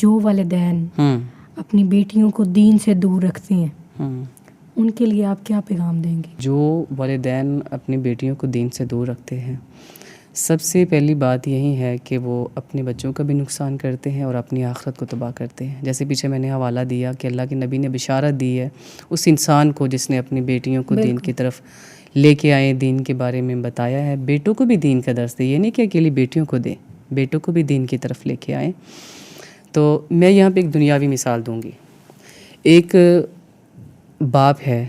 جو والدین اپنی بیٹیوں کو دین سے دور رکھتے ہیں ان کے لیے آپ کیا پیغام دیں گے؟ جو والدین اپنی بیٹیوں کو دین سے دور رکھتے ہیں، سب سے پہلی بات یہی ہے کہ وہ اپنے بچوں کا بھی نقصان کرتے ہیں اور اپنی آخرت کو تباہ کرتے ہیں. جیسے پیچھے میں نے حوالہ دیا کہ اللہ کے نبی نے بشارت دی ہے اس انسان کو جس نے اپنی بیٹیوں کو دین کی طرف لے کے آئے، دین کے بارے میں بتایا ہے. بیٹوں کو بھی دین کا درس دے، یہ نہیں کہ اکیلی بیٹیوں کو دیں، بیٹوں کو بھی دین کی طرف لے کے آئیں. تو میں یہاں پہ ایک دنیاوی مثال دوں گی. ایک باپ ہے،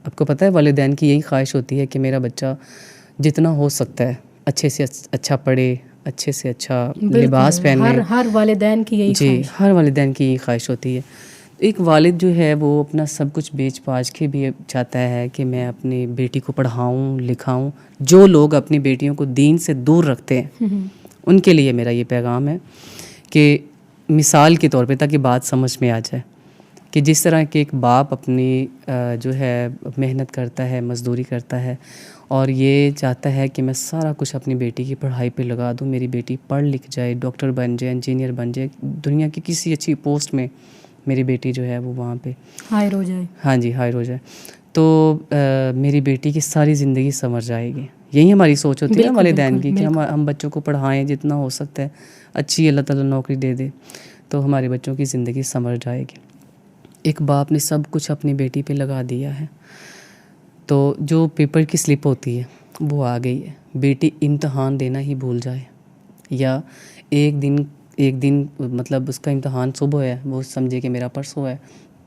آپ کو پتہ ہے والدین کی یہی خواہش ہوتی ہے کہ میرا بچہ جتنا ہو سکتا ہے اچھے سے اچھا پڑھے، اچھے سے اچھا لباس پہنے. ہر والدین کی یہی خواہش، ہر والدین کی یہی خواہش ہوتی ہے. ایک والد جو ہے وہ اپنا سب کچھ بیچ باچ کے بھی چاہتا ہے کہ میں اپنی بیٹی کو پڑھاؤں لکھاؤں. جو لوگ اپنی بیٹیوں کو دین سے دور رکھتے ہیں ان کے لیے میرا یہ پیغام ہے کہ مثال کے طور پہ تاکہ بات سمجھ میں آ جائے کہ جس طرح کہ ایک باپ اپنی جو ہے محنت کرتا ہے، مزدوری کرتا ہے اور یہ چاہتا ہے کہ میں سارا کچھ اپنی بیٹی کی پڑھائی پہ لگا دوں، میری بیٹی پڑھ لکھ جائے، ڈاکٹر بن جائے، انجینئر بن جائے، دنیا کی کسی اچھی پوسٹ میں میری بیٹی جو ہے وہ وہاں پہ ہائر ہو جائے. ہاں جی، ہائر ہو جائے تو میری بیٹی کی ساری زندگی سنور جائے گی. یہی ہماری سوچ ہوتی ہے نا والدین کی کہ ہم بچوں کو پڑھائیں جتنا ہو سکتا ہے، اچھی اللہ تعالیٰ نوکری دے دے تو ہمارے بچوں کی زندگی سنور جائے گی. ایک باپ نے سب کچھ اپنی بیٹی پہ لگا دیا ہے تو جو پیپر کی سلپ ہوتی ہے وہ آ گئی ہے، بیٹی امتحان دینا ہی بھول جائے یا ایک دن مطلب اس کا امتحان صبح ہے، وہ سمجھے کہ میرا پرسوں ہے.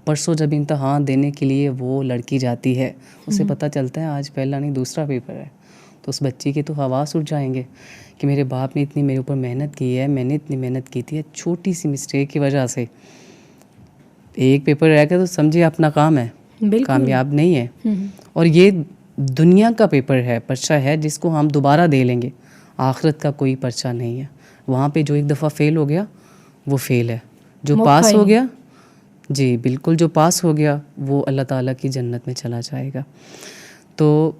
پرسوں جب امتحان دینے کے لیے وہ لڑکی جاتی ہے اسے پتہ چلتا ہے آج پہلا نہیں دوسرا پیپر ہے، تو اس بچی کے تو حواس اٹھ جائیں گے کہ میرے باپ نے اتنی میرے اوپر محنت کی ہے، میں نے اتنی محنت کی تھی، چھوٹی سی مسٹیک کی وجہ سے ایک پیپر رہ گیا تو سمجھے اپنا کام ہے، کامیاب نہیں ہے. اور یہ دنیا کا پیپر ہے، پرچہ ہے جس کو ہم دوبارہ دے لیں گے. آخرت کا کوئی پرچہ نہیں ہے. وہاں پہ جو ایک دفعہ فیل ہو گیا وہ فیل ہے، جو پاس ہو گیا جی بالکل جو پاس ہو گیا وہ اللہ تعالیٰ کی جنت میں چلا جائے گا. تو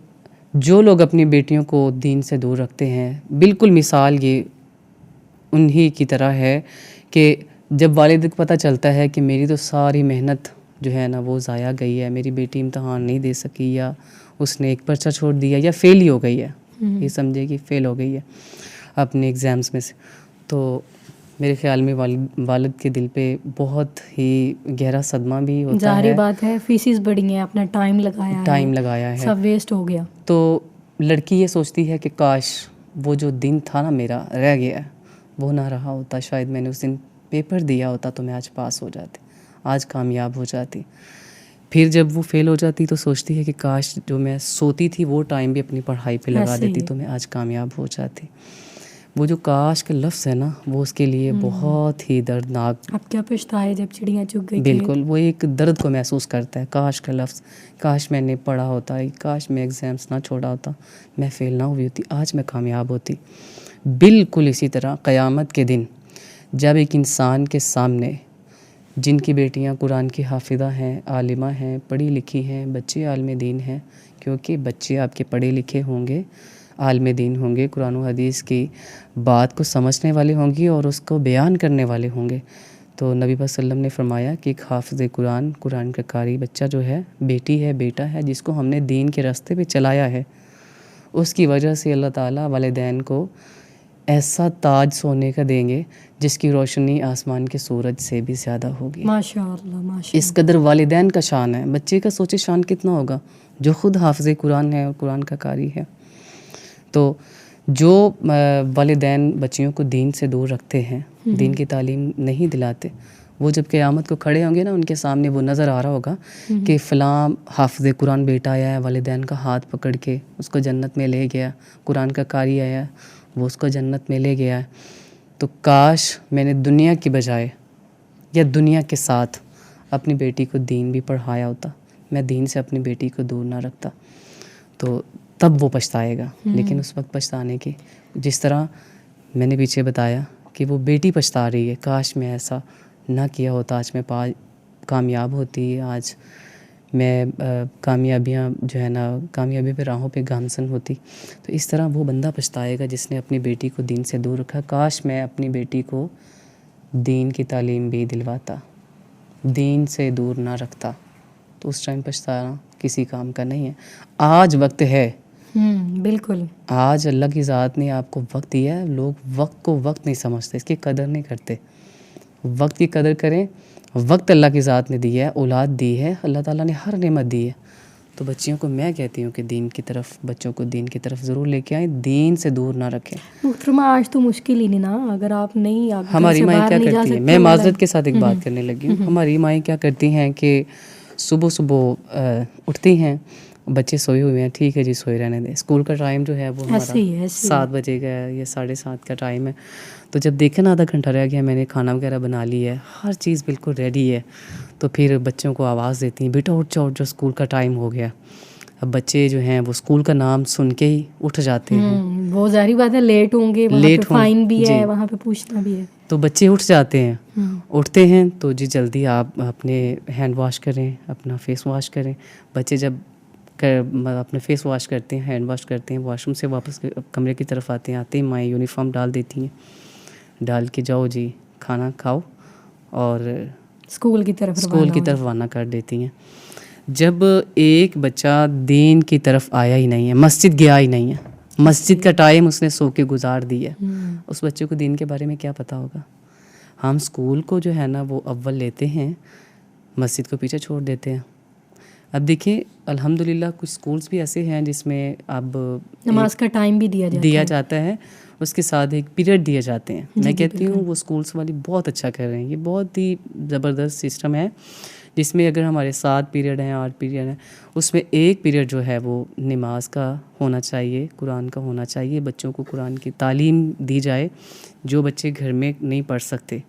جو لوگ اپنی بیٹیوں کو دین سے دور رکھتے ہیں، بالکل مثال یہ انہی کی طرح ہے کہ جب والد کو پتہ چلتا ہے کہ میری تو ساری محنت جو ہے نا وہ ضائع گئی ہے، میری بیٹی امتحان نہیں دے سکی یا اس نے ایک پرچہ چھوڑ دیا یا فیل ہی ہو گئی ہے، یہ سمجھے کہ فیل ہو گئی ہے اپنے ایگزامس میں سے، تو میرے خیال میں والد کے دل پہ بہت ہی گہرا صدمہ بھی ہوتا ہے. ظاہری بات ہے، فیسز بڑھی ہیں، اپنا ٹائم لگایا ہے، سب ویسٹ ہو گیا. تو لڑکی یہ سوچتی ہے کہ کاش وہ جو دن تھا نا میرا رہ گیا وہ نہ رہا ہوتا، شاید میں نے اس دن پیپر دیا ہوتا تو میں آج پاس ہو جاتی، آج کامیاب ہو جاتی. پھر جب وہ فیل ہو جاتی تو سوچتی ہے کہ کاش جو میں سوتی تھی وہ ٹائم بھی اپنی پڑھائی پہ لگا دیتی تو میں آج کامیاب ہو جاتی. وہ جو کاش کا لفظ ہے نا وہ اس کے لیے بہت ہی دردناک. اب کیا پچھتائے جب چڑیاں چگ گئی. بالکل، وہ ایک درد کو محسوس کرتا ہے. کاش کا لفظ، کاش میں نے پڑھا ہوتا، کاش میں ایگزامس نہ چھوڑا ہوتا، میں فیل نہ ہوئی ہوتی، آج میں کامیاب ہوتی. بالکل اسی طرح قیامت کے دن جب ایک انسان کے سامنے جن کی بیٹیاں قرآن کی حافظہ ہیں، عالمہ ہیں، پڑھی لکھی ہیں، بچے عالم دین ہیں، کیونکہ بچے آپ کے پڑھے لکھے ہوں گے، عالم دین ہوں گے، قرآن و حدیث کی بات کو سمجھنے والے ہوں گے اور اس کو بیان کرنے والے ہوں گے. تو نبی صلی اللہ علیہ وسلم نے فرمایا کہ ایک حافظ قرآن کا قاری بچہ جو ہے، بیٹی ہے، بیٹا ہے، جس کو ہم نے دین کے راستے پہ چلایا ہے، اس کی وجہ سے اللہ تعالیٰ والدین کو ایسا تاج سونے کا دیں گے جس کی روشنی آسمان کے سورج سے بھی زیادہ ہوگی. ماشاءاللہ ماشاءاللہ. اس قدر والدین کا شان ہے. بچے کا سوچے شان کتنا ہوگا جو خود حافظ قرآن ہے اور قرآن کا قاری ہے. تو جو والدین بچیوں کو دین سے دور رکھتے ہیں، دین کی تعلیم نہیں دلاتے، وہ جب قیامت کو کھڑے ہوں گے نا ان کے سامنے وہ نظر آ رہا ہوگا کہ فلاں حافظ قرآن بیٹا آیا ہے، والدین کا ہاتھ پکڑ کے اس کو جنت میں لے گیا، قرآن کا قاری آیا وہ اس کو جنت میں لے گیا ہے. تو کاش میں نے دنیا کی بجائے یا دنیا کے ساتھ اپنی بیٹی کو دین بھی پڑھایا ہوتا، میں دین سے اپنی بیٹی کو دور نہ رکھتا، تو تب وہ پچھتائے گا. لیکن اس وقت پچھتانے کی، جس طرح میں نے پیچھے بتایا کہ وہ بیٹی پچھتا رہی ہے، کاش میں ایسا نہ کیا ہوتا، آج میں کامیاب ہوتی، آج میں کامیابیاں جو ہے نا کامیابی پہ راہوں پہ گامزن ہوتی. تو اس طرح وہ بندہ پچھتائے گا جس نے اپنی بیٹی کو دین سے دور رکھا. کاش میں اپنی بیٹی کو دین کی تعلیم بھی دلواتا، دین سے دور نہ رکھتا، تو اس ٹائم پچھتانا کسی کام کا نہیں ہے. آج وقت ہے، بالکل. آج اللہ کی ذات نے آپ کو وقت دیا ہے. لوگ وقت کو وقت نہیں سمجھتے، اس کی قدر نہیں کرتے. وقت کی قدر کریں. وقت اللہ کی ذات نے دیا ہے، اولاد دی ہے، اللہ تعالیٰ نے ہر نعمت دی ہے. تو بچیوں کو میں کہتی ہوں کہ بچوں کو دین کی طرف ضرور لے کے آئیں، دین سے دور نہ رکھیں. محترمہ آج تو مشکل ہی نہیں نا، اگر آپ نہیں ہماری مائیں کیا کرتی ہیں، میں معذرت کے ساتھ ایک بات کرنے لگی ہوں. ہماری مائیں کیا کرتی ہیں کہ صبح اٹھتی ہیں، بچے سوئے ہوئے ہیں، ٹھیک ہے جی سوئے رہنے دیں. اسکول کا ٹائم جو ہے وہ ہمارا 7 بجے کا ہے یا 7:30 کا ٹائم ہے. تو جب دیکھیں نا آدھا گھنٹہ رہ گیا، میں نے کھانا وغیرہ بنا لی ہے، ہر چیز بالکل ریڈی ہے، تو پھر بچوں کو آواز دیتی ہیں، بیٹا اٹھ جاؤ جو اسکول کا ٹائم ہو گیا. اب بچے جو ہیں وہ اسکول کا نام سن کے ہی اٹھ جاتے ہیں. وہ ظاہری بات ہے، لیٹ ہوں گے، وہاں پہ فائن بھی ہے، وہاں پہ پوچھنا بھی ہے. تو بچے اٹھ جاتے ہیں. اٹھتے ہیں تو جی جلدی آپ اپنے ہینڈ واش کریں، اپنا فیس واش کریں. بچے جب اپنے فیس واش کرتے ہیں، ہینڈ واش کرتے ہیں، واش روم سے واپس کمرے کی طرف آتے ہی مائیں یونیفارم ڈال دیتی ہیں، ڈال کے جاؤ جی کھانا کھاؤ اور اسکول کی طرف روانہ کر دیتی ہیں. جب ایک بچہ دین کی طرف آیا ہی نہیں ہے، مسجد گیا ہی نہیں ہے، مسجد کا ٹائم اس نے سو کے گزار دیا، اس بچے کو دین کے بارے میں کیا پتہ ہوگا. ہم اسکول کو جو ہے نا وہ اول لیتے ہیں، مسجد کو پیچھے چھوڑ دیتے ہیں. اب دیکھیں الحمدللہ کچھ اسکولس بھی ایسے ہیں جس میں اب نماز کا ٹائم بھی دیا جاتا ہے، اس کے ساتھ ایک پیریڈ دیے جاتے ہیں. میں کہتی ہوں وہ اسکولس والی بہت اچھا کر رہے ہیں. یہ بہت ہی زبردست سسٹم ہے جس میں اگر ہمارے 7 پیریڈ ہیں، 8 پیریڈ ہیں، اس میں ایک پیریڈ جو ہے وہ نماز کا ہونا چاہیے، قرآن کا ہونا چاہیے. بچوں کو قرآن کی تعلیم دی جائے جو بچے گھر میں نہیں پڑھ سکتے.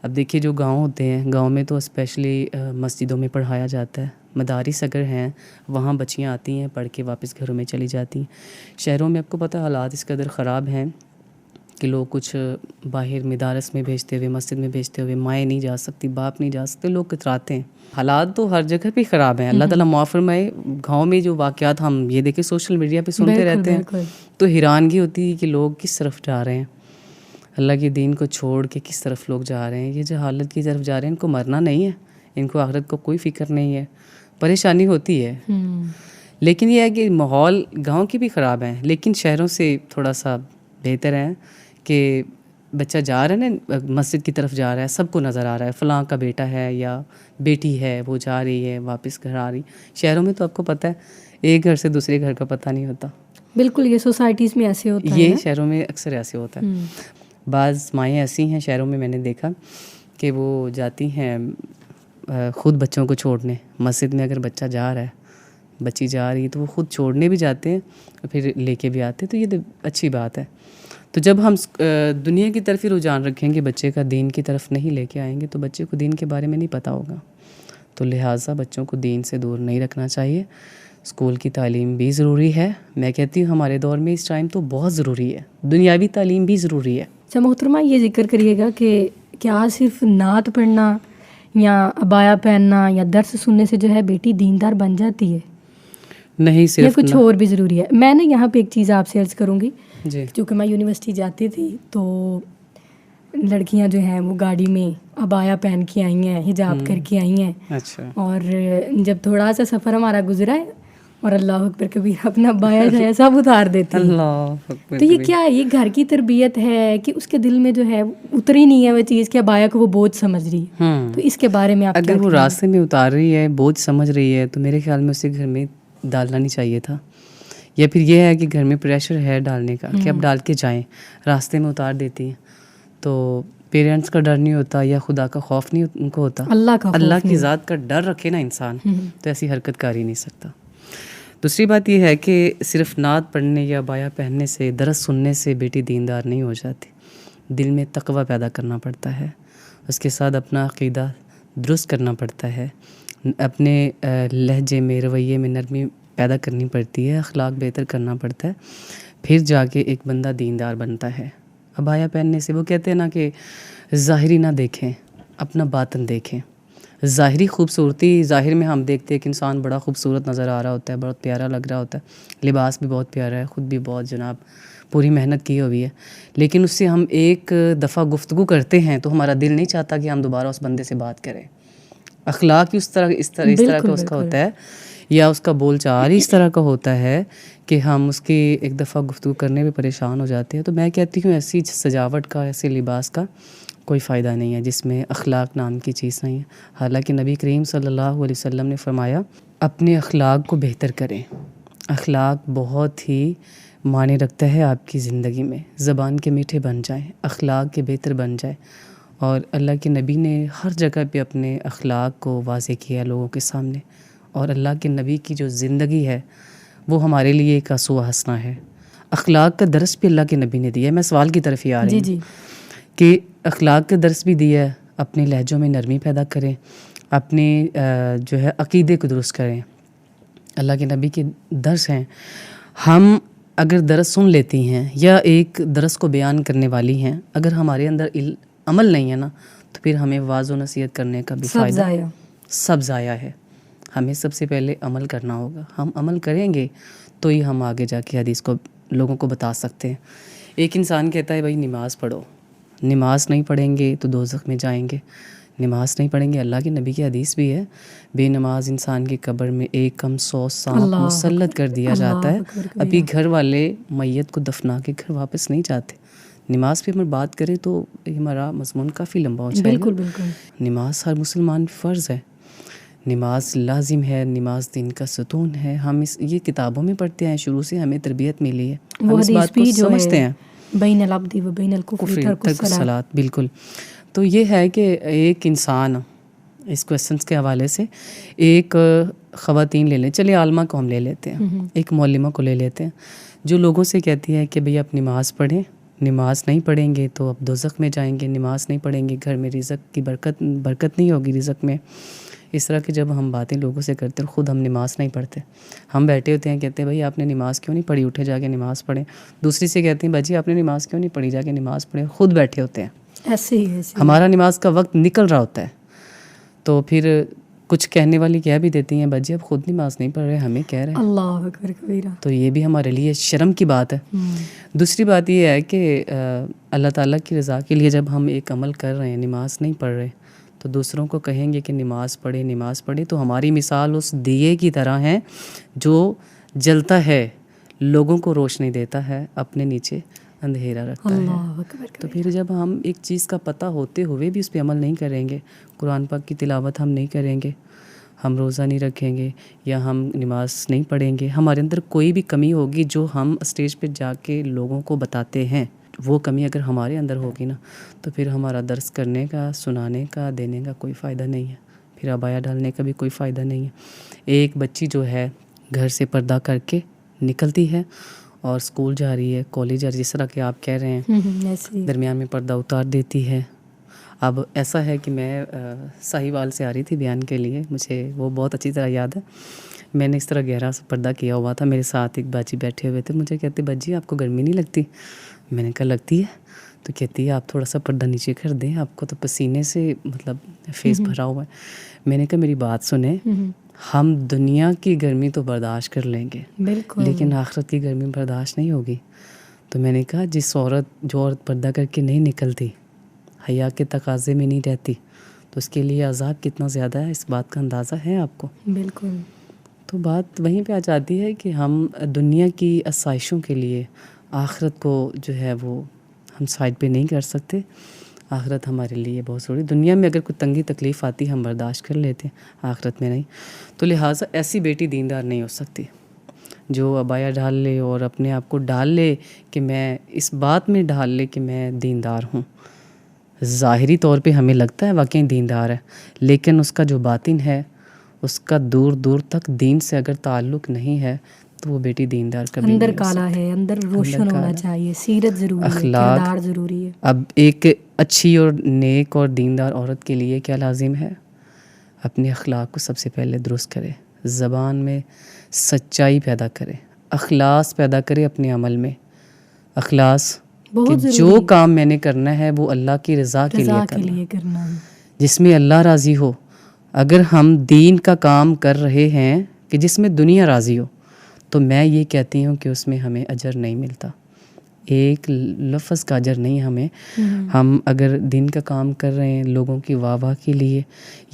اب دیکھیے جو گاؤں ہوتے ہیں، گاؤں میں تو اسپیشلی مسجدوں میں پڑھایا جاتا ہے. مدارس اگر ہیں وہاں بچیاں آتی ہیں، پڑھ کے واپس گھروں میں چلی جاتی ہیں. شہروں میں آپ کو پتہ حالات اس قدر خراب ہیں کہ لوگ کچھ باہر مدارس میں بھیجتے ہوئے، مسجد میں بھیجتے ہوئے مائیں نہیں جا سکتی، باپ نہیں جا سکتے، لوگ کتراتے ہیں. حالات تو ہر جگہ پہ خراب ہیں. اللہ تعالیٰ معاف فرمائے. گاؤں میں جو واقعات ہم یہ دیکھیں سوشل میڈیا پہ سنتے رہتے ہیں تو حیرانگی ہوتی ہے کہ لوگ کس طرف جا رہے ہیں، اللہ کے دین کو چھوڑ کے کس طرف لوگ جا رہے ہیں. یہ جہالت کی طرف جا رہے ہیں. ان کو مرنا نہیں ہے، ان کو آخرت کو کوئی فکر نہیں ہے. پریشانی ہوتی ہے، لیکن یہ ہے کہ ماحول گاؤں کی بھی خراب ہے، لیکن شہروں سے تھوڑا سا بہتر ہے کہ بچہ جا رہا ہے نا مسجد کی طرف جا رہا ہے، سب کو نظر آ رہا ہے فلاں کا بیٹا ہے یا بیٹی ہے، وہ جا رہی ہے واپس گھر آ رہی. شہروں میں تو آپ کو پتہ ہے ایک گھر سے دوسرے گھر کا پتہ نہیں ہوتا. بالکل، یہ سوسائٹیز میں ایسے ہوتا ہے، یہ شہروں میں اکثر ایسے ہوتا ہے. بعض مائیں ایسی ہیں شہروں میں، میں نے دیکھا کہ وہ جاتی ہیں خود بچوں کو چھوڑنے. مسجد میں اگر بچہ جا رہا ہے، بچی جا رہی ہے، تو وہ خود چھوڑنے بھی جاتے ہیں اور پھر لے کے بھی آتے ہیں. تو یہ اچھی بات ہے. تو جب ہم دنیا کی طرف ہی رجحان رکھیں گے، بچے کا دین کی طرف نہیں لے کے آئیں گے، تو بچے کو دین کے بارے میں نہیں پتہ ہوگا. تو لہٰذا بچوں کو دین سے دور نہیں رکھنا چاہیے. اسکول کی تعلیم بھی ضروری ہے. میں کہتی ہوں ہمارے دور میں اس ٹائم تو بہت ضروری ہے، دنیاوی تعلیم بھی ضروری ہے. اچھا محترمہ، یہ ذکر کریے گا کہ کیا صرف نعت پڑھنا یا عبایا پہننا یا درس سننے سے جو ہے بیٹی دیندار بن جاتی ہے؟ نہیں، صرف کچھ اور بھی ضروری ہے. میں نے یہاں پہ ایک چیز آپ سے عرض کروں گی جی. چونکہ میں یونیورسٹی جاتی تھی تو لڑکیاں جو ہیں وہ گاڑی میں عبایا پہن کے آئی ہیں، حجاب کر کے آئی ہیں. اچھا. اور جب تھوڑا سا سفر ہمارا گزرا ہے اور اللہ اکبر کبیر اپنا بایا جایا سب اتار دیتی ہیں. تو یہ کیا ہے؟ یہ گھر کی تربیت ہے کہ اس کے دل میں جو ہے اتری نہیں ہے وہ چیز کہ بایا کو وہ بوجھ سمجھ رہی ہے؟ تو اس کے بارے میں آپ اگر وہ راستے میں اتار رہی ہے، بوجھ سمجھ رہی ہے، تو میرے خیال میں اسے گھر میں ڈالنا نہیں چاہیے تھا. یا پھر یہ ہے کہ گھر میں پریشر ہے ڈالنے کا کہ اب ڈال کے جائیں، راستے میں اتار دیتی ہیں. تو پیرنٹس کا ڈر نہیں ہوتا یا خدا کا خوف نہیں ان کو ہوتا، اللہ کی ذات کا ڈر رکھے نا انسان، تو ایسی حرکت کر ہی نہیں سکتا. دوسری بات یہ ہے کہ صرف نعت پڑھنے یا بایا پہننے سے، درس سننے سے بیٹی دیندار نہیں ہو جاتی. دل میں تقوی پیدا کرنا پڑتا ہے، اس کے ساتھ اپنا عقیدہ درست کرنا پڑتا ہے، اپنے لہجے میں، رویے میں نرمی پیدا کرنی پڑتی ہے، اخلاق بہتر کرنا پڑتا ہے، پھر جا کے ایک بندہ دیندار بنتا ہے. عبایا پہننے سے وہ کہتے ہیں نا کہ ظاہری نہ دیکھیں، اپنا باطن دیکھیں. ظاہری خوبصورتی، ظاہر میں ہم دیکھتے ہیں کہ انسان بڑا خوبصورت نظر آ رہا ہوتا ہے، بہت پیارا لگ رہا ہوتا ہے، لباس بھی بہت پیارا ہے، خود بھی بہت جناب پوری محنت کی ہوئی ہے، لیکن اس سے ہم ایک دفعہ گفتگو کرتے ہیں تو ہمارا دل نہیں چاہتا کہ ہم دوبارہ اس بندے سے بات کریں. اخلاق ہی اس طرح کا اس کا ہوتا ہے، یا اس کا بول چال ہی اس طرح کا ہوتا ہے کہ ہم اس کی ایک دفعہ گفتگو کرنے میں پریشان ہو جاتے ہیں. تو میں کہتی ہوں ایسی سجاوٹ کا، ایسے لباس کا کوئی فائدہ نہیں ہے جس میں اخلاق نام کی چیز نہیں ہے. حالانکہ نبی کریم صلی اللہ علیہ وسلم نے فرمایا اپنے اخلاق کو بہتر کریں. اخلاق بہت ہی معنی رکھتا ہے آپ کی زندگی میں. زبان کے میٹھے بن جائیں، اخلاق کے بہتر بن جائیں. اور اللہ کے نبی نے ہر جگہ پہ اپنے اخلاق کو واضح کیا لوگوں کے سامنے. اور اللہ کے نبی کی جو زندگی ہے وہ ہمارے لیے ایک اسوہ حسنہ ہے. اخلاق کا درس بھی اللہ کے نبی نے دیا ہے. میں سوال کی طرف ہی آ رہی ہوں کہ اخلاق کا درس بھی دیا ہے. اپنے لہجوں میں نرمی پیدا کریں، اپنے جو ہے عقیدے کو درست کریں. اللہ کے نبی کے درس ہیں. ہم اگر درس سن لیتی ہیں یا ایک درس کو بیان کرنے والی ہیں، اگر ہمارے اندر عمل نہیں ہے نا تو پھر ہمیں واعظ و نصیحت کرنے کا بھی فائدہ سب ضائع ہے. ہمیں سب سے پہلے عمل کرنا ہوگا. ہم عمل کریں گے تو ہی ہم آگے جا کے حدیث کو لوگوں کو بتا سکتے ہیں. ایک انسان کہتا ہے بھائی نماز پڑھو، نماز نہیں پڑھیں گے تو دوزخ میں جائیں گے. نماز نہیں پڑھیں گے، اللہ کے نبی کی حدیث بھی ہے، بے نماز انسان کی قبر میں ایک کم 100 سانپ مسلط کر دیا جاتا ہے. ابھی گھر والے میت کو دفنا کے گھر واپس نہیں جاتے. نماز پہ ہم بات کریں تو ہمارا مضمون کافی لمبا ہو جائے گا. بالکل. نماز ہر مسلمان فرض ہے، نماز لازم ہے، نماز دین کا ستون ہے. ہم یہ کتابوں میں پڑھتے ہیں، شروع سے ہمیں تربیت ملی ہے، ہم اس بات کو سمجھتے ہیں. بین العبد و بین الکفر ترک الصلاۃ. بالکل. تو یہ ہے کہ ایک انسان اس کویسچنس کے حوالے سے ایک خواتین لے لیں، چلے عالمہ کو ہم لے لیتے ہیں، ایک معلمہ کو لے لیتے ہیں جو لوگوں سے کہتی ہے کہ بھئی آپ نماز پڑھیں، نماز نہیں پڑھیں گے تو اب دوزخ میں جائیں گے، نماز نہیں پڑھیں گے گھر میں رزق کی برکت نہیں ہوگی رزق میں. اس طرح کی جب ہم باتیں لوگوں سے کرتے ہیں، خود ہم نماز نہیں پڑھتے، ہم بیٹھے ہوتے ہیں کہتے ہیں بھائی آپ نے نماز کیوں نہیں پڑھی، اٹھے جا کے نماز پڑھیں. دوسری سے کہتے ہیں باجی آپ نے نماز کیوں نہیں پڑھی، جا کے نماز پڑھیں. خود بیٹھے ہوتے ہیں، ایسے ہی ہمارا نماز کا وقت نکل رہا ہوتا ہے. تو پھر کچھ کہنے والی کہہ بھی دیتی ہیں باجی اب خود نماز نہیں پڑھ رہے، ہمیں کہہ رہے ہیں. اللہ اکبر کبیرہ. تو یہ بھی ہمارے لیے شرم کی بات ہے. دوسری بات یہ ہے کہ اللہ تعالیٰ کی رضا کے لیے جب ہم ایک عمل کر رہے ہیں، نماز نہیں پڑھ رہے، تو دوسروں کو کہیں گے کہ نماز پڑھے، تو ہماری مثال اس دیے کی طرح ہے جو جلتا ہے، لوگوں کو روشنی دیتا ہے، اپنے نیچے اندھیرا رکھتا ہے. تو پھر جب ہم ایک چیز کا پتہ ہوتے ہوئے بھی اس پہ عمل نہیں کریں گے، قرآن پاک کی تلاوت ہم نہیں کریں گے، ہم روزہ نہیں رکھیں گے، یا ہم نماز نہیں پڑھیں گے، ہمارے اندر کوئی بھی کمی ہوگی جو ہم اسٹیج پہ جا کے لوگوں کو بتاتے ہیں، وہ کمی اگر ہمارے اندر ہوگی نا تو پھر ہمارا درس کرنے کا، سنانے کا، دینے کا کوئی فائدہ نہیں ہے. پھر عبایا ڈالنے کا بھی کوئی فائدہ نہیں ہے. ایک بچی جو ہے گھر سے پردہ کر کے نکلتی ہے اور اسکول جا رہی ہے، کالج جا رہی ہے، جس طرح کہ آپ کہہ رہے ہیں، درمیان میں پردہ اتار دیتی ہے. اب ایسا ہے کہ میں ساہیوال سے آ رہی تھی بیان کے لیے، مجھے وہ بہت اچھی طرح یاد ہے. میں نے اس طرح گہرا سا پردہ کیا ہوا تھا، میرے ساتھ ایک باجی بیٹھے ہوئے تھے. مجھے کہتے باجی آپ کو گرمی نہیں لگتی؟ میں نے کہا لگتی ہے. تو کہتی ہے آپ تھوڑا سا پردہ نیچے کر دیں، آپ کو تو پسینے سے مطلب فیس بھرا ہوا ہے. میں نے کہا میری بات سنیں، ہم دنیا کی گرمی تو برداشت کر لیں گے لیکن آخرت کی گرمی برداشت نہیں ہوگی. تو میں نے کہا جو عورت پردہ کر کے نہیں نکلتی، حیا کے تقاضے میں نہیں رہتی، تو اس کے لیے عذاب کتنا زیادہ ہے، اس بات کا اندازہ ہے آپ کو؟ بالکل. تو بات وہیں پہ آ جاتی ہے کہ ہم دنیا کی آسائشوں کے لیے آخرت کو جو ہے وہ ہم سائڈ پہ نہیں کر سکتے. آخرت ہمارے لیے بہت ضروری. دنیا میں اگر کوئی تنگی تکلیف آتی ہم برداشت کر لیتے ہیں، آخرت میں نہیں. تو لہٰذا ایسی بیٹی دیندار نہیں ہو سکتی جو عبایا ڈال لے اور اپنے آپ کو ڈال لے کہ میں اس بات میں ڈال لے کہ میں دیندار ہوں. ظاہری طور پہ ہمیں لگتا ہے واقعی دیندار ہے، لیکن اس کا جو باطن ہے، اس کا دور دور تک دین سے اگر تعلق نہیں ہے تو وہ بیٹی دیندار کبھی نہیں ہو سکتی. اندر کالا ہے، اندر روشن ہونا چاہیے، سیرت ضروری ہے، کردار ضروری ہے. اب ایک اچھی اور نیک اور دیندار عورت کے لیے کیا لازم ہے؟ اپنے اخلاق کو سب سے پہلے درست کرے، زبان میں سچائی پیدا کرے، اخلاص پیدا کرے اپنے عمل میں. اخلاص کہ جو کام میں نے کرنا ہے وہ اللہ کی رضا کے لیے کرنا ہے، جس میں اللہ راضی ہو. اگر ہم دین کا کام کر رہے ہیں کہ جس میں دنیا راضی ہو تو میں یہ کہتی ہوں کہ اس میں ہمیں اجر نہیں ملتا، ایک لفظ کا اجر نہیں ہمیں. ہم اگر دین کا کام کر رہے ہیں لوگوں کی واہ واہ کے لیے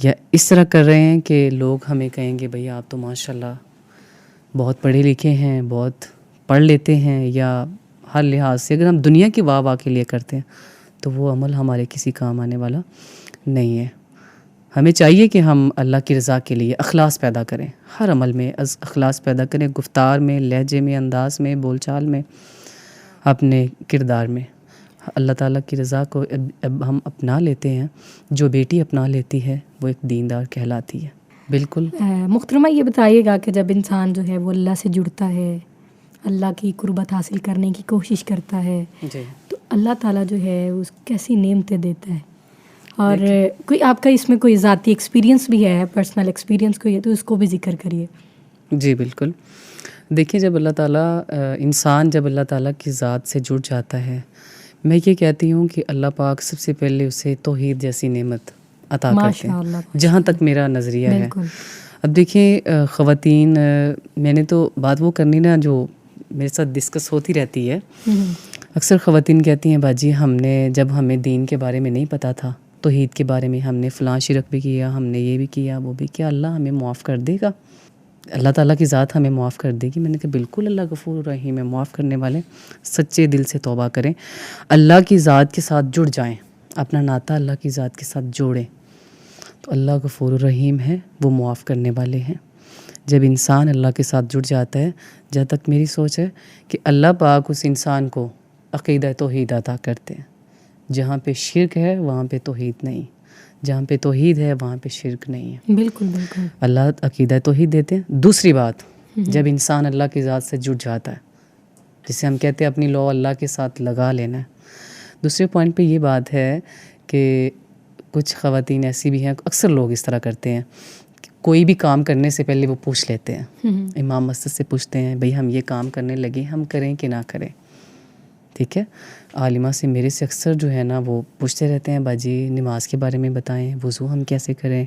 یا اس طرح کر رہے ہیں کہ لوگ ہمیں کہیں گے بھئی آپ تو ماشاءاللہ بہت پڑھے لکھے ہیں، بہت پڑھ لیتے ہیں، یا ہر لحاظ سے اگر ہم دنیا کی واہ واہ کے لیے کرتے ہیں تو وہ عمل ہمارے کسی کام آنے والا نہیں ہے. ہمیں چاہیے کہ ہم اللہ کی رضا کے لیے اخلاص پیدا کریں، ہر عمل میں اخلاص پیدا کریں، گفتار میں، لہجے میں، انداز میں، بول چال میں، اپنے کردار میں. اللہ تعالیٰ کی رضا کو اب ہم اپنا لیتے ہیں. جو بیٹی اپنا لیتی ہے وہ ایک دیندار کہلاتی ہے. بالکل. محترمہ یہ بتائیے گا کہ جب انسان جو ہے وہ اللہ سے جڑتا ہے، اللہ کی قربت حاصل کرنے کی کوشش کرتا ہے، جی، تو اللہ تعالیٰ جو ہے اس کیسی نعمتیں دیتا ہے؟ اور کوئی آپ کا اس میں کوئی ذاتی ایکسپیرینس بھی ہے، پرسنل ایکسپیرینس کوئی ہے تو اس کو بھی ذکر کریے. جی بالکل. دیکھیے جب اللہ تعالیٰ انسان جب اللہ تعالیٰ کی ذات سے جڑ جاتا ہے، میں یہ کہتی ہوں کہ اللہ پاک سب سے پہلے اسے توحید جیسی نعمت عطا کرتے ہیں، جہاں تک میرا نظریہ ہے. اب دیکھیں خواتین، میں نے تو بات وہ کرنی نا جو میرے ساتھ ڈسکس ہوتی رہتی ہے. اکثر خواتین کہتی ہیں باجی جب ہمیں دین کے بارے میں نہیں پتہ تھا، توحید کے بارے میں، ہم نے فلاں شرک بھی کیا، ہم نے یہ بھی کیا وہ بھی کیا، اللہ ہمیں معاف کر دے گا، اللہ تعالیٰ کی ذات ہمیں معاف کر دے گی. میں نے کہا بالکل اللہ غفور رحیم ہے، معاف کرنے والے. سچے دل سے توبہ کریں، اللہ کی ذات کے ساتھ جڑ جائیں، اپنا ناطہ اللہ کی ذات کے ساتھ جوڑیں تو اللہ غفور رحیم ہے، وہ معاف کرنے والے ہیں. جب انسان اللہ کے ساتھ جڑ جاتا ہے، جہاں تک میری سوچ ہے کہ اللہ پاک اس انسان کو عقیدہ توحید عطا کرتے ہیں. جہاں پہ شرک ہے وہاں پہ توحید نہیں، جہاں پہ توحید ہے وہاں پہ شرک نہیں ہے. بالکل بالکل. اللہ عقیدہ توحید دیتے ہیں. دوسری بات، جب انسان اللہ کی ذات سے جڑ جاتا ہے، جسے ہم کہتے ہیں اپنی لو اللہ کے ساتھ لگا لینا ہے. دوسرے پوائنٹ پہ یہ بات ہے کہ کچھ خواتین ایسی بھی ہیں، اکثر لوگ اس طرح کرتے ہیں کہ کوئی بھی کام کرنے سے پہلے وہ پوچھ لیتے ہیں، امام مسجد سے پوچھتے ہیں بھئی ہم یہ کام کرنے لگے، ہم کریں کہ نہ کریں. ٹھیک ہے، عالمہ سے میرے سے اکثر جو ہے نا وہ پوچھتے رہتے ہیں باجی نماز کے بارے میں بتائیں، وضو ہم کیسے کریں،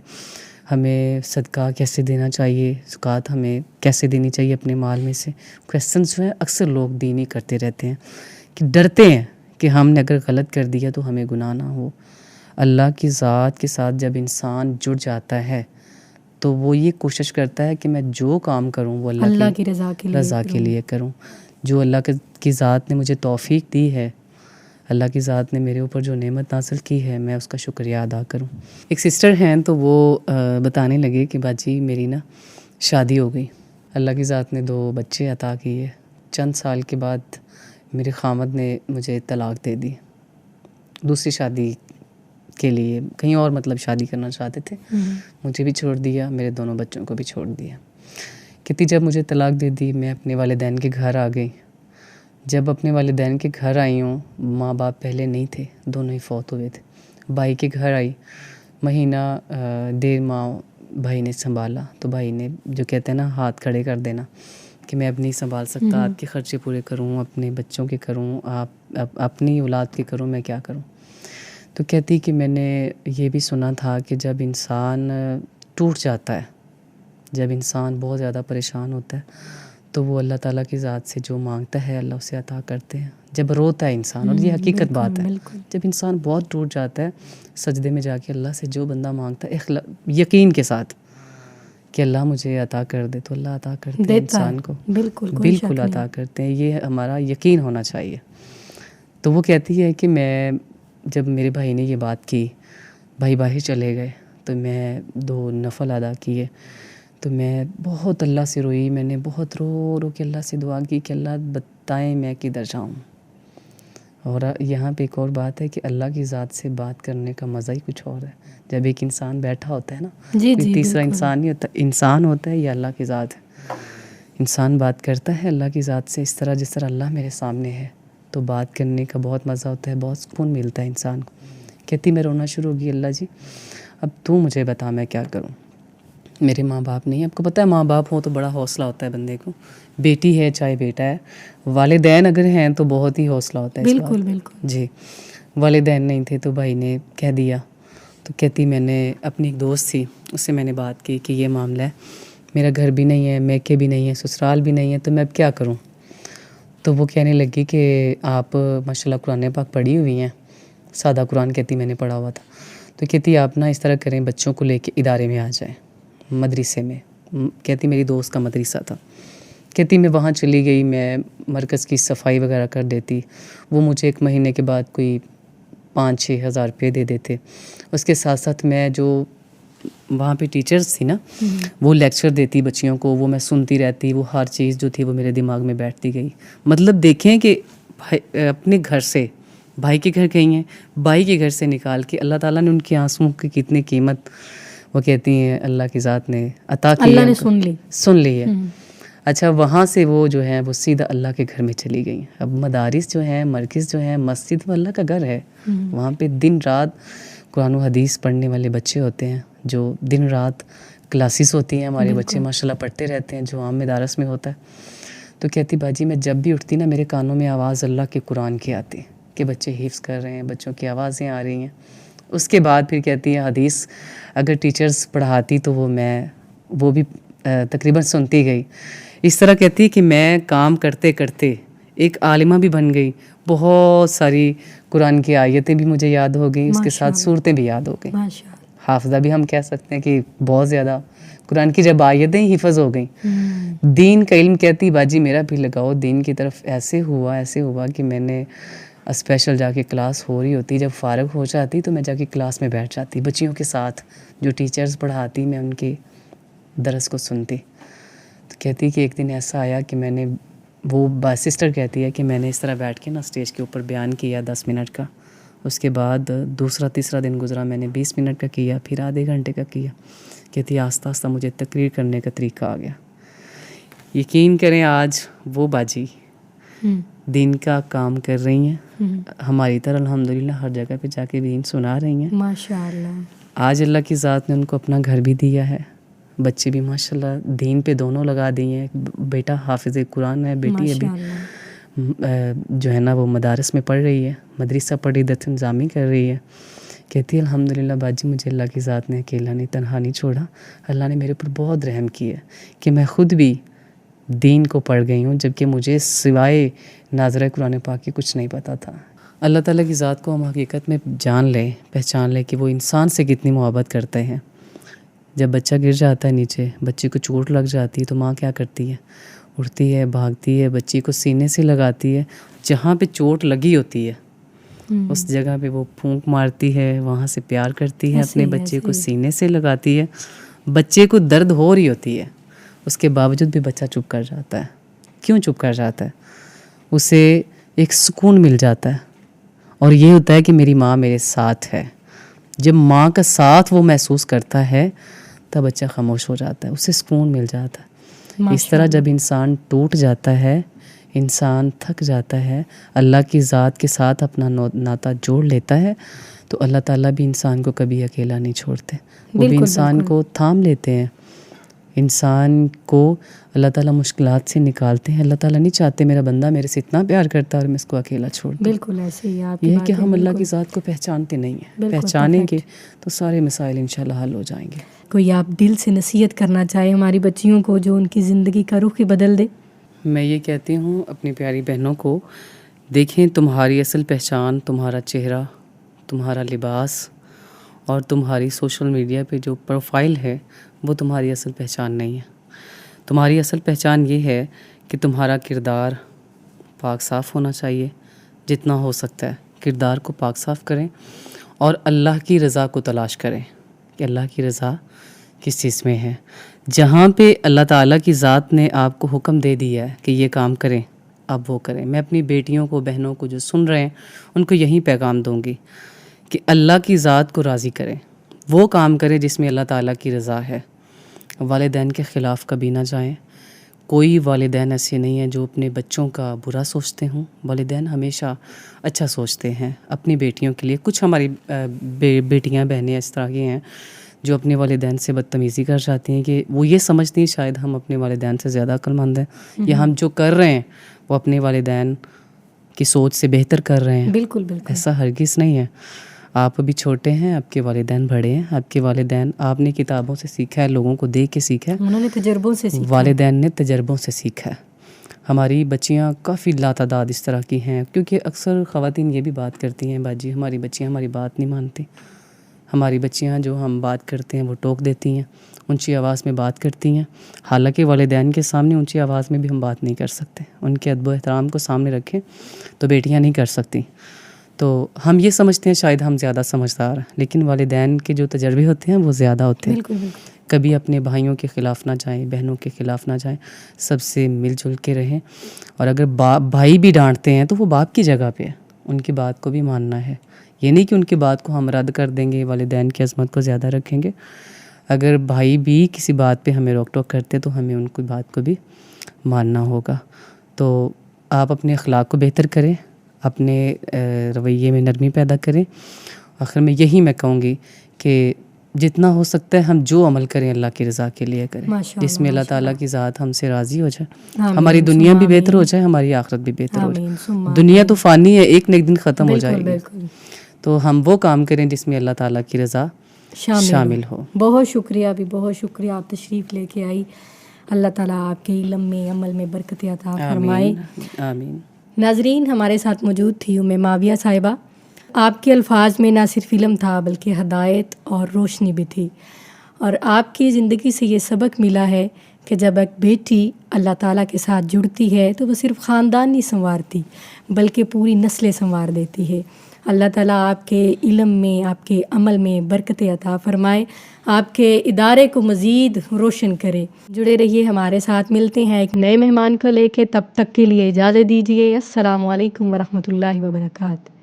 ہمیں صدقہ کیسے دینا چاہیے، زکوٰۃ ہمیں کیسے دینی چاہیے اپنے مال میں سے. کویسچنس جو ہیں اکثر لوگ دینی کرتے رہتے ہیں کہ ڈرتے ہیں کہ ہم نے اگر غلط کر دیا تو ہمیں گناہ نہ ہو. اللہ کی ذات کے ساتھ جب انسان جڑ جاتا ہے تو وہ یہ کوشش کرتا ہے کہ میں جو کام کروں وہ اللہ کی رضا کے لیے کروں. جو اللہ کی ذات نے مجھے توفیق دی ہے، اللہ کی ذات نے میرے اوپر جو نعمت حاصل کی ہے، میں اس کا شکریہ ادا کروں. ایک سسٹر ہیں تو وہ بتانے لگے کہ باجی میری نا شادی ہو گئی، اللہ کی ذات نے 2 بچے عطا کیے، چند سال کے بعد میرے خامد نے مجھے طلاق دے دی. دوسری شادی کے لیے کہیں اور مطلب شادی کرنا چاہتے تھے، مجھے بھی چھوڑ دیا، میرے دونوں بچوں کو بھی چھوڑ دیا. کتنی جب مجھے طلاق دے دی میں اپنے والدین کے گھر آ گئی. جب اپنے والدین کے گھر آئی ہوں، ماں باپ پہلے نہیں تھے، دونوں ہی فوت ہوئے تھے. بھائی کے گھر آئی، مہینہ 1.5 ماہ بھائی نے سنبھالا. تو بھائی نے جو کہتے ہیں نا ہاتھ کھڑے کر دینا کہ میں اب نہیں سنبھال سکتا، آپ کے خرچے پورے کروں، اپنے بچوں کے کروں، آپ اپنی اولاد کے کروں، میں کیا کروں. تو کہتی کہ میں نے یہ بھی سنا تھا کہ جب انسان ٹوٹ جاتا ہے، جب انسان بہت زیادہ پریشان ہوتا ہے تو وہ اللہ تعالیٰ کی ذات سے جو مانگتا ہے اللہ اسے عطا کرتے ہیں. جب روتا ہے انسان، اور یہ حقیقت بات ہے، جب انسان بہت ٹوٹ جاتا ہے سجدے میں جا کے اللہ سے جو بندہ مانگتا ہے یقین کے ساتھ کہ اللہ مجھے عطا کر دے، تو اللہ عطا کرتے ہیں انسان کو، بالکل عطا کرتے ہیں. یہ ہمارا یقین ہونا چاہیے. تو وہ کہتی ہے کہ میں جب میرے بھائی نے یہ بات کی، بھائی باہر چلے گئے تو میں 2 نفل ادا کیے، تو میں بہت اللہ سے روئی. میں نے بہت رو کے اللہ سے دعا کی کہ اللہ بتائیں میں کدھر جاؤں. اور یہاں پہ ایک اور بات ہے کہ اللہ کی ذات سے بات کرنے کا مزہ ہی کچھ اور ہے. جب ایک انسان بیٹھا ہوتا ہے نا، کوئی تیسرا انسان نہیں ہوتا، انسان ہوتا ہے یا اللہ کی ذات ہے. انسان بات کرتا ہے اللہ کی ذات سے اس طرح جس طرح اللہ میرے سامنے ہے، تو بات کرنے کا بہت مزہ ہوتا ہے، بہت سکون ملتا ہے انسان کو. کہتی میں رونا شروع ہو گئی، اللہ جی اب تو مجھے بتا میں کیا کروں. میرے ماں باپ نہیں، آپ کو پتہ ہے ماں باپ ہوں تو بڑا حوصلہ ہوتا ہے بندے کو، بیٹی ہے چاہے بیٹا ہے. والدین اگر ہیں تو بہت ہی حوصلہ ہوتا ہے. بالکل جی. والدین نہیں تھے تو بھائی نے کہہ دیا. تو کہتی میں نے اپنی ایک دوست تھی اس سے میں نے بات کی کہ یہ معاملہ ہے, میرا گھر بھی نہیں ہے, میکے بھی نہیں ہے, سسرال بھی نہیں ہے, تو میں اب کیا کروں. تو وہ کہنے لگی کہ آپ ماشاء اللہ قرآن پاک پڑھی ہوئی ہیں, سادہ قرآن کہتی میں نے پڑھا ہوا تھا. تو کہتی آپ نا اس طرح کریں, بچوں کو لے کے ادارے میں آ جائیں, مدرسے میں. کہتی میری دوست کا مدرسہ تھا. کہتی میں وہاں چلی گئی, میں مرکز کی صفائی وغیرہ کر دیتی. وہ مجھے 1 مہینے کے بعد کوئی 5-6 ہزار روپے دے دیتے. اس کے ساتھ ساتھ میں جو وہاں پہ ٹیچرز تھی نا, وہ لیکچر دیتی بچیوں کو, وہ میں سنتی رہتی. وہ ہر چیز جو تھی وہ میرے دماغ میں بیٹھتی گئی. مطلب دیکھیں کہ اپنے گھر سے بھائی کے گھر گئی ہیں, بھائی کے گھر سے نکال کے اللہ تعالیٰ نے ان کے آنسوؤں کی کتنی قیمت, وہ کہتی ہیں اللہ کی ذات نے عطا کی, اللہ نے سن لی ہے. اچھا, وہاں سے وہ جو ہے وہ سیدھا اللہ کے گھر میں چلی گئی. اب مدارس جو ہیں, مرکز جو ہیں, مسجد وہ اللہ کا گھر ہے. وہاں پہ دن رات قرآن و حدیث پڑھنے والے بچے ہوتے ہیں, جو دن رات کلاسز ہوتی ہیں, ہمارے بچے ماشاء اللہ پڑھتے رہتے ہیں, جو عام مدارس میں ہوتا ہے. تو کہتی باجی میں جب بھی اٹھتی نا, میرے کانوں میں آواز اللہ کے قرآن کی آتی کہ بچے حفظ کر رہے ہیں, بچوں کی آوازیں آ رہی ہیں. اس کے بعد پھر کہتی ہے حدیث اگر ٹیچرز پڑھاتی تو وہ بھی تقریباً سنتی گئی. اس طرح کہتی ہے کہ میں کام کرتے کرتے ایک عالمہ بھی بن گئی. بہت ساری قرآن کی آیتیں بھی مجھے یاد ہو گئیں, اس کے ساتھ صورتیں بھی یاد ہو گئیں. حافظہ بھی ہم کہہ سکتے ہیں کہ بہت زیادہ قرآن کی جب آیتیں حفظ ہو گئیں. دین کا علم کہتی باجی میرا بھی لگاؤ دین کی طرف. ایسے ہوا کہ میں نے اسپیشل جا کے کلاس ہو رہی ہوتی, جب فارغ ہو جاتی تو میں جا کے کلاس میں بیٹھ جاتی بچیوں کے ساتھ, جو ٹیچرز پڑھاتی میں ان کے درس کو سنتی. تو کہتی کہ ایک دن ایسا آیا کہ میں نے, وہ سسٹر کہتی ہے کہ میں نے اس طرح بیٹھ کے نا اسٹیج کے اوپر بیان کیا 10 منٹ کا. اس کے بعد دوسرا تیسرا دن گزرا, میں نے 20 منٹ کا کیا, پھر آدھے گھنٹے کا کیا. کہتی آہستہ آہستہ مجھے تقریر کرنے کا طریقہ آ گیا. یقین کریں آج وہ باجی دین کا کام کر رہی ہیں, ہماری طرح الحمدللہ ہر جگہ پہ جا کے دین سنا رہی ہیں ماشاءاللہ. آج اللہ کی ذات نے ان کو اپنا گھر بھی دیا ہے, بچے بھی ماشاءاللہ دین پہ دونوں لگا دیے ہیں. بیٹا حافظ قرآن ہے, بیٹی ابھی جو ہے نا وہ مدارس میں پڑھ رہی ہے, مدرسہ پڑھ رہی, درس نظامی کر رہی ہے. کہتی ہے الحمدللہ باجی مجھے اللہ کی ذات نے اکیلا نہیں, تنہا نہیں چھوڑا. اللہ نے میرے اوپر بہت رحم کیا کہ میں خود بھی دین کو پڑھ گئی ہوں, جبکہ مجھے سوائے ناظرہ قرآن پاک کی کچھ نہیں پتہ تھا. اللہ تعالیٰ کی ذات کو ہم حقیقت میں جان لیں, پہچان لیں کہ وہ انسان سے کتنی محبت کرتے ہیں. جب بچہ گر جاتا ہے نیچے, بچے کو چوٹ لگ جاتی ہے, تو ماں کیا کرتی ہے, اٹھتی ہے, بھاگتی ہے, بچی کو سینے سے لگاتی ہے. جہاں پہ چوٹ لگی ہوتی ہے اس جگہ پہ وہ پھونک مارتی ہے, وہاں سے پیار کرتی ہے, اپنے بچے کو سینے سے لگاتی ہے. بچے کو درد ہو رہی ہوتی ہے, اس کے باوجود بھی بچہ چپ کر جاتا ہے. کیوں چپ کر جاتا ہے؟ اسے ایک سکون مل جاتا ہے, اور یہ ہوتا ہے کہ میری ماں میرے ساتھ ہے. جب ماں کا ساتھ وہ محسوس کرتا ہے تب بچہ خاموش ہو جاتا ہے, اسے سکون مل جاتا ہے. اس طرح جب انسان ٹوٹ جاتا ہے, انسان تھک جاتا ہے, اللہ کی ذات کے ساتھ اپنا ناطہ جوڑ لیتا ہے, تو اللہ تعالیٰ بھی انسان کو کبھی اکیلا نہیں چھوڑتے. وہ بھی انسان کو تھام لیتے ہیں. انسان کو اللہ تعالیٰ مشکلات سے نکالتے ہیں. اللہ تعالیٰ نہیں چاہتے میرا بندہ میرے سے اتنا پیار کرتا ہے اور میں اس کو اکیلا چھوڑ دوں. بالکل ایسے ہی آپ یہ ہے کہ ہم اللہ کی ذات کو پہچانتے نہیں ہیں. پہچانیں گے تو سارے مسائل انشاءاللہ حل ہو جائیں گے. کوئی آپ دل سے نصیحت کرنا چاہے ہماری بچیوں کو جو ان کی زندگی کا رخ ہی بدل دے؟ میں یہ کہتی ہوں اپنی پیاری بہنوں کو, دیکھیں تمہاری اصل پہچان تمہارا چہرہ, تمہارا لباس اور تمہاری سوشل میڈیا پہ جو پروفائل ہے وہ تمہاری اصل پہچان نہیں ہے. تمہاری اصل پہچان یہ ہے کہ تمہارا کردار پاک صاف ہونا چاہیے. جتنا ہو سکتا ہے کردار کو پاک صاف کریں اور اللہ کی رضا کو تلاش کریں کہ اللہ کی رضا کس چیز میں ہے. جہاں پہ اللہ تعالیٰ کی ذات نے آپ کو حکم دے دیا ہے کہ یہ کام کریں, اب وہ کریں. میں اپنی بیٹیوں کو, بہنوں کو جو سن رہے ہیں ان کو یہی پیغام دوں گی کہ اللہ کی ذات کو راضی کریں, وہ کام کریں جس میں اللہ تعالیٰ کی رضا ہے. والدین کے خلاف کبھی نہ جائیں. کوئی والدین ایسے نہیں ہیں جو اپنے بچوں کا برا سوچتے ہوں. والدین ہمیشہ اچھا سوچتے ہیں اپنی بیٹیوں کے لیے. کچھ ہماری بیٹیاں بہنیں اس طرح کی ہیں جو اپنے والدین سے بدتمیزی کر جاتی ہیں کہ وہ یہ سمجھتی ہیں شاید ہم اپنے والدین سے زیادہ عقل مند ہیں, یا ہم جو کر رہے ہیں وہ اپنے والدین کی سوچ سے بہتر کر رہے ہیں. بالکل بالکل ایسا ہرگز نہیں ہے. آپ ابھی چھوٹے ہیں، آپ کے والدین بڑے ہیں، آپ کے والدین، آپ نے کتابوں سے سیکھا ہے، لوگوں کو دیکھ کے سیکھا ہے، انہوں نے تجربوں سے سیکھا، والدین نے تجربوں سے سیکھا ہے۔ ہماری بچیاں کافی لاتعداد اس طرح کی ہیں، کیونکہ اکثر خواتین یہ بھی بات کرتی ہیں باجی ہماری بچیاں ہماری بات نہیں مانتی، ہماری بچیاں جو ہم بات کرتے ہیں وہ ٹوک دیتی ہیں، اونچی آواز میں بات کرتی ہیں، حالانکہ والدین کے سامنے اونچی آواز میں بھی ہم بات نہیں کر سکتے، ان کے ادب و احترام کو سامنے رکھیں تو بیٹیاں نہیں کر سکتی۔ تو ہم یہ سمجھتے ہیں شاید ہم زیادہ سمجھدار ہیں، لیکن والدین کے جو تجربے ہوتے ہیں وہ زیادہ ہوتے ہیں۔ بالکل بالکل، کبھی اپنے بھائیوں کے خلاف نہ جائیں، بہنوں کے خلاف نہ جائیں، سب سے مل جل کے رہیں، اور اگر بھائی بھی ڈانٹتے ہیں تو وہ باپ کی جگہ پہ ہے، ان کی بات کو بھی ماننا ہے، یہ نہیں کہ ان کی بات کو ہم رد کر دیں گے، والدین کی عظمت کو زیادہ رکھیں گے۔ اگر بھائی بھی کسی بات پہ ہمیں روک ٹوک کرتے تو ہمیں ان کی بات کو بھی ماننا ہوگا۔ تو آپ اپنے اخلاق کو بہتر کریں، اپنے رویے میں نرمی پیدا کریں۔ آخر میں یہی میں کہوں گی کہ جتنا ہو سکتا ہے ہم جو عمل کریں اللہ کی رضا کے لیے کریں، جس میں اللہ تعالیٰ کی ذات ہم سے راضی ہو جائے، ہماری دنیا بھی بہتر ہو جائے، ہماری آخرت بھی بہتر ہو جائے۔ دنیا تو فانی ہے، ایک نہ ایک دن ختم ہو جائے گی، تو ہم وہ کام کریں جس میں اللہ تعالیٰ کی رضا شامل ہو۔ بہت شکریہ، بھی بہت شکریہ، آپ تشریف لے کے آئی۔ اللہ تعالیٰ آپ کے علم میں، عمل میں برکت عطا فرمائے، آمین۔ ناظرین، ہمارے ساتھ موجود تھی معاویہ صاحبہ۔ آپ کے الفاظ میں نہ صرف علم تھا بلکہ ہدایت اور روشنی بھی تھی، اور آپ کی زندگی سے یہ سبق ملا ہے کہ جب ایک بیٹی اللہ تعالیٰ کے ساتھ جڑتی ہے تو وہ صرف خاندان نہیں سنوارتی بلکہ پوری نسلیں سنوار دیتی ہے۔ اللہ تعالیٰ آپ کے علم میں، آپ کے عمل میں برکت عطا فرمائے، آپ کے ادارے کو مزید روشن کرے۔ جڑے رہیے ہمارے ساتھ، ملتے ہیں ایک نئے مہمان کو لے کے، تب تک کے لیے اجازت دیجیے۔ السلام علیکم ورحمۃ اللہ وبرکاتہ۔